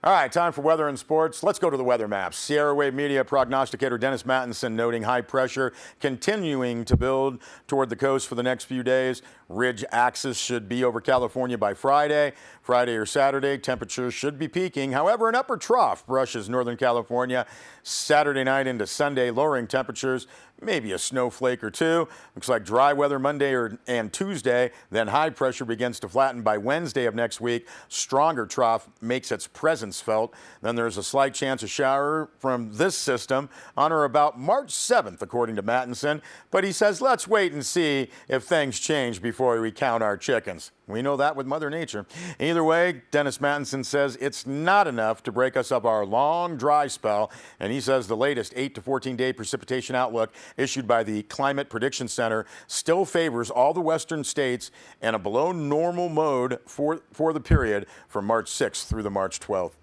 All right, time for weather and sports. Let's go to the weather maps. Sierra Wave Media prognosticator Dennis Mattinson noting high pressure continuing to build toward the coast for the next few days. Ridge axis should be over California by Friday. Friday or Saturday, temperatures should be peaking. However, an upper trough brushes Northern California Saturday night into Sunday, lowering temperatures. Maybe a snowflake or two. Looks like dry weather Monday and Tuesday. Then high pressure begins to flatten by Wednesday of next week. Stronger trough makes its presence felt. Then there's a slight chance of shower from this system on or about March 7th, according to Mattinson. But he says, let's wait and see if things change before we count our chickens. We know that with Mother Nature. Either way, Dennis Mattinson says it's not enough to break us of our long dry spell. And he says the latest 8 to 14-day precipitation outlook issued by the Climate Prediction Center still favors all the western states in a below normal mode for the period from March 6th through the March 12th.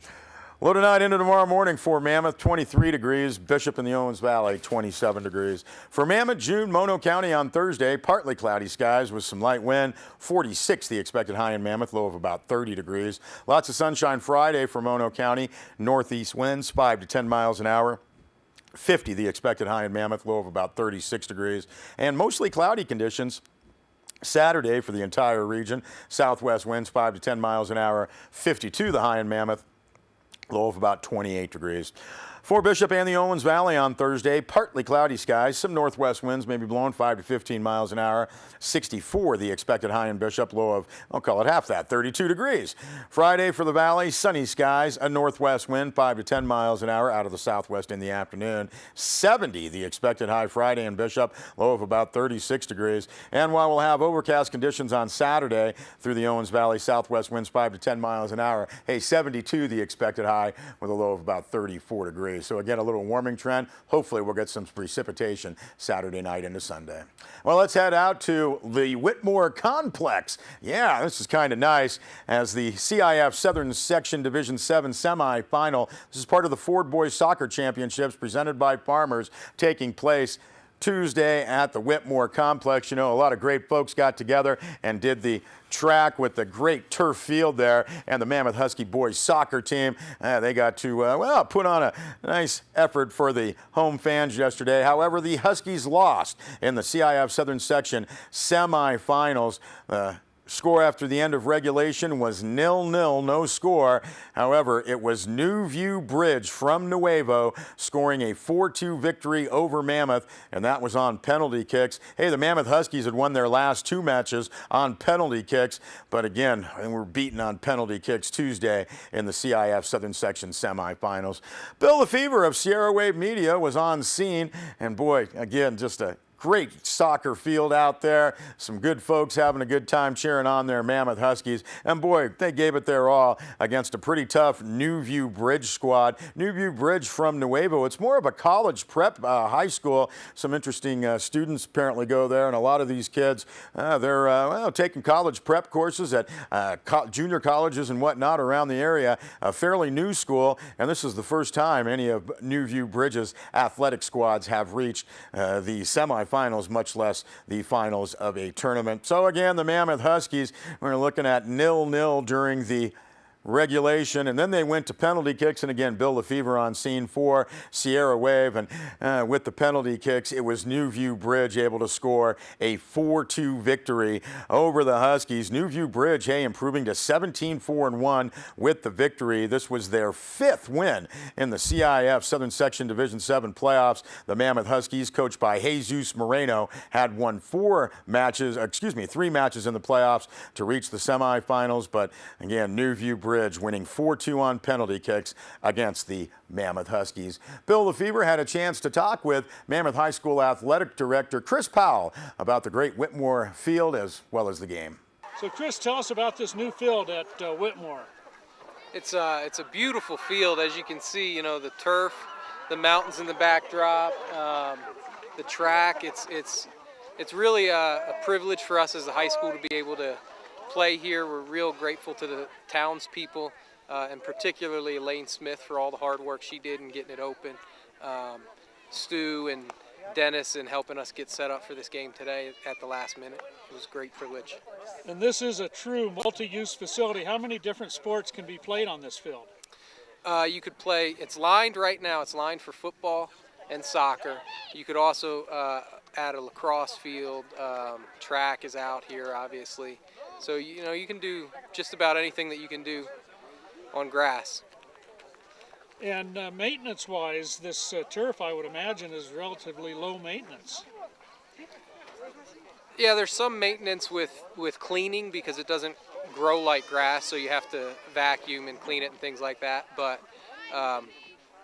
Low tonight into tomorrow morning for Mammoth, 23 degrees. Bishop in the Owens Valley, 27 degrees. For Mammoth, June, Mono County on Thursday, partly cloudy skies with some light wind. 46 the expected high in Mammoth, low of about 30 degrees. Lots of sunshine Friday for Mono County. Northeast winds, 5 to 10 miles an hour. 50 the expected high in Mammoth, low of about 36 degrees. And mostly cloudy conditions Saturday for the entire region. Southwest winds, 5 to 10 miles an hour. 52 the high in Mammoth, low of about 28 degrees. For Bishop and the Owens Valley on Thursday, partly cloudy skies, some northwest winds may be blowing 5 to 15 miles an hour. 64 the expected high in Bishop, low of, I'll call it half that, 32 degrees. Friday for the valley, sunny skies, a northwest wind 5 to 10 miles an hour out of the southwest in the afternoon. 70 the expected high Friday in Bishop, low of about 36 degrees. And while we'll have overcast conditions on Saturday through the Owens Valley, southwest winds 5 to 10 miles an hour. Hey, 72 the expected high with a low of about 34 degrees. So again, a little warming trend. Hopefully we'll get some precipitation Saturday night into Sunday. Well, let's head out to the Whitmore Complex. Yeah, this is kind of nice as the CIF Southern Section Division 7 semifinal. This is part of the Ford Boys Soccer Championships presented by Farmers, taking place Tuesday at the Whitmore Complex. You know, a lot of great folks got together and did the track with the great turf field there, and the Mammoth Husky boys soccer team. They got to, put on a nice effort for the home fans yesterday. However, the Huskies lost in the CIF Southern Section semifinals. Score after the end of regulation was 0-0, no score. However, it was New View Bridge from Nuevo scoring a 4-2 victory over Mammoth, and that was on penalty kicks. Hey, the Mammoth Huskies had won their last 2 matches on penalty kicks, but again, they were beaten on penalty kicks Tuesday in the CIF Southern Section semifinals. Bill Lefevre of Sierra Wave Media was on scene, and boy, again, just a great soccer field out there. Some good folks having a good time cheering on their Mammoth Huskies. And boy, they gave it their all against a pretty tough New View Bridge squad. New View Bridge from Nuevo. It's more of a college prep high school. Some interesting students apparently go there, and a lot of these kids, they're taking college prep courses at junior colleges and whatnot around the area. A fairly new school, and this is the first time any of New View Bridge's athletic squads have reached the semifinals, much less the finals of a tournament. So again, the Mammoth Huskies, we're looking at 0-0 during the regulation, and then they went to penalty kicks, and again, Bill Lefevre on scene for Sierra Wave, and with the penalty kicks, it was New View Bridge able to score a 4-2 victory over the Huskies. New View Bridge, hey, improving to 17-4-1 with the victory. This was their 5th win in the CIF Southern Section Division 7 playoffs. The Mammoth Huskies, coached by Jesus Moreno, had won 3 matches in the playoffs to reach the semifinals, but again, New View Bridge winning 4-2 on penalty kicks against the Mammoth Huskies. Bill Lefevre had a chance to talk with Mammoth High School Athletic Director Chris Powell about the great Whitmore field as well as the game. So Chris, tell us about this new field at Whitmore. It's a beautiful field, as you can see. You know, the turf, the mountains in the backdrop, the track. It's really a privilege for us as a high school to be able to play here. We're real grateful to the townspeople, and particularly Elaine Smith for all the hard work she did in getting it open. Stu and Dennis in helping us get set up for this game today at the last minute. It was a great privilege. And this is a true multi-use facility. How many different sports can be played on this field? You could play, it's lined right now, it's lined for football and soccer. You could also add a lacrosse field. Track is out here, obviously. So, you can do just about anything that you can do on grass. And maintenance-wise, this turf, I would imagine, is relatively low maintenance. Yeah, there's some maintenance with cleaning because it doesn't grow like grass, so you have to vacuum and clean it and things like that. But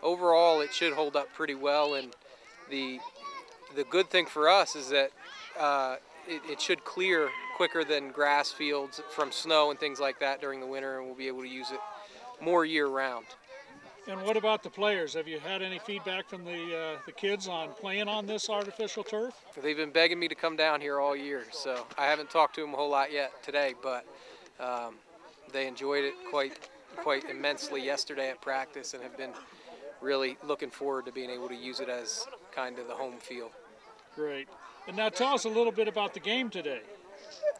overall, it should hold up pretty well. And the good thing for us is that it should clear quicker than grass fields from snow and things like that during the winter, and we'll be able to use it more year-round. And what about the players? Have you had any feedback from the kids on playing on this artificial turf? They've been begging me to come down here all year, so I haven't talked to them a whole lot yet today, but they enjoyed it quite immensely yesterday at practice and have been really looking forward to being able to use it as kind of the home field. Great. And now tell us a little bit about the game today.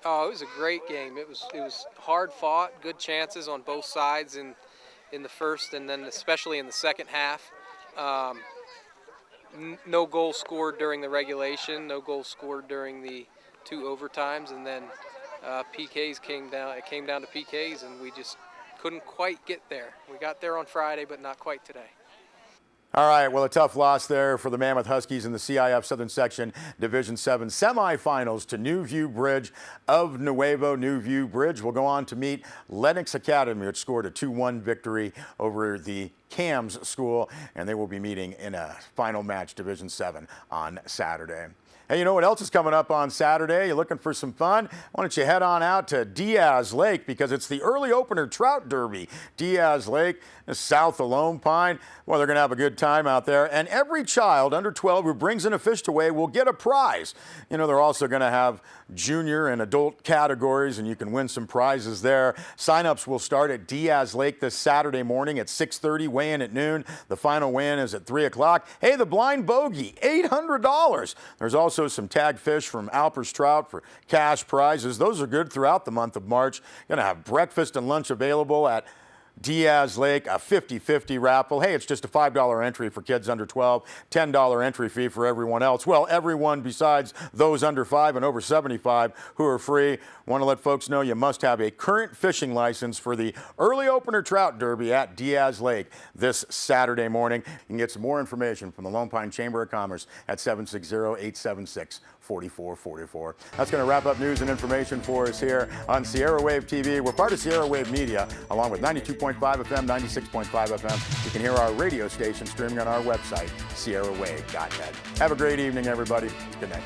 Oh, it was a great game. It was hard fought, good chances on both sides in the first and then especially in the second half. No goal scored during the regulation, no goal scored during the 2 overtimes, and then PKs came down. It came down to PKs, and we just couldn't quite get there. We got there on Friday, but not quite today. All right, well, a tough loss there for the Mammoth Huskies in the CIF Southern Section Division 7 semifinals to New View Bridge of Nuevo. New View Bridge will go on to meet Lennox Academy, which scored a 2-1 victory over the Cams School, and they will be meeting in a final match, Division 7, on Saturday. Hey, you know what else is coming up on Saturday? You're looking for some fun? Why don't you head on out to Diaz Lake, because it's the early opener trout derby. Diaz Lake, south of Lone Pine. Well, they're going to have a good time out there. And every child under 12 who brings in a fish to weigh will get a prize. You know, they're also going to have junior and adult categories, and you can win some prizes there. Sign-ups will start at Diaz Lake this Saturday morning at 6:30, weigh-in at noon. The final weigh-in is at 3 o'clock. Hey, the blind bogey, $800. There's also some tag fish from Alpers Trout for cash prizes. Those are good throughout the month of March. Going to have breakfast and lunch available at Diaz Lake, a 50-50 raffle. Hey, it's just a $5 entry for kids under 12, $10 entry fee for everyone else. Well, everyone besides those under 5 and over 75 who are free. Want to let folks know you must have a current fishing license for the early opener trout derby at Diaz Lake this Saturday morning. You can get some more information from the Lone Pine Chamber of Commerce at 760-876-4444. That's going to wrap up news and information for us here on Sierra Wave TV. We're part of Sierra Wave Media, along with 92.5 FM, 96.5 FM. You can hear our radio station streaming on our website, sierrawave.net. Have a great evening, everybody. Good night.